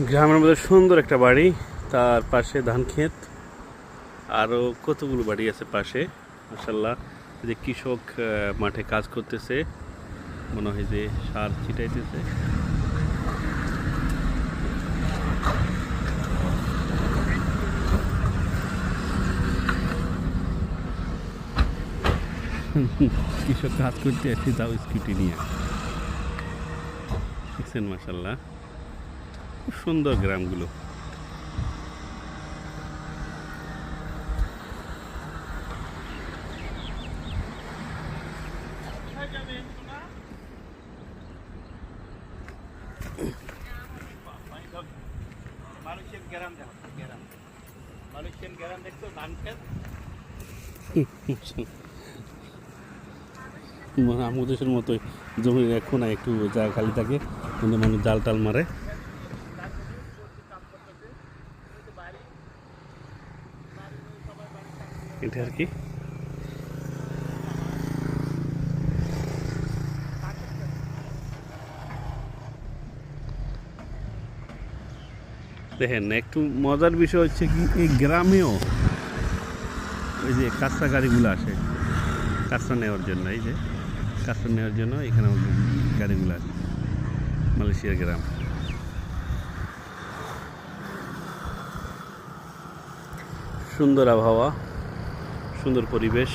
গ্রামের মধ্যে সুন্দর একটা বাড়ি, তার পাশে ধান ক্ষেত, আরও কতগুলো বাড়ি আছে পাশে। মাশাল্লাহ, যে কৃষক মাঠে কাজ করতেছে, মনে হয় যে সার ছিটাইতেছে। কৃষক কাজ করতে আসছি, তাও স্কুটি নিয়ে। দেখছেন, মাশাল্লাহ, খুব সুন্দর গ্রামগুলো। আমাদের দেশের মতোই জমি এখন একটু জায়গা খালি থাকে, কিন্তু মানুষ জাল টাল মারে। এটা আর কি। দেখেন, একটু মজার বিষয় হচ্ছে কি, এই গ্রামেও ওই যে কাঁচা গাড়িগুলো আসে কাঁচা নেওয়ার জন্য। এই যে কাঁচা নেওয়ার জন্য এখানে গাড়িগুলো আসে। মালয়েশিয়ার গ্রাম, সুন্দর আবহাওয়া, সুন্দর পরিবেশ।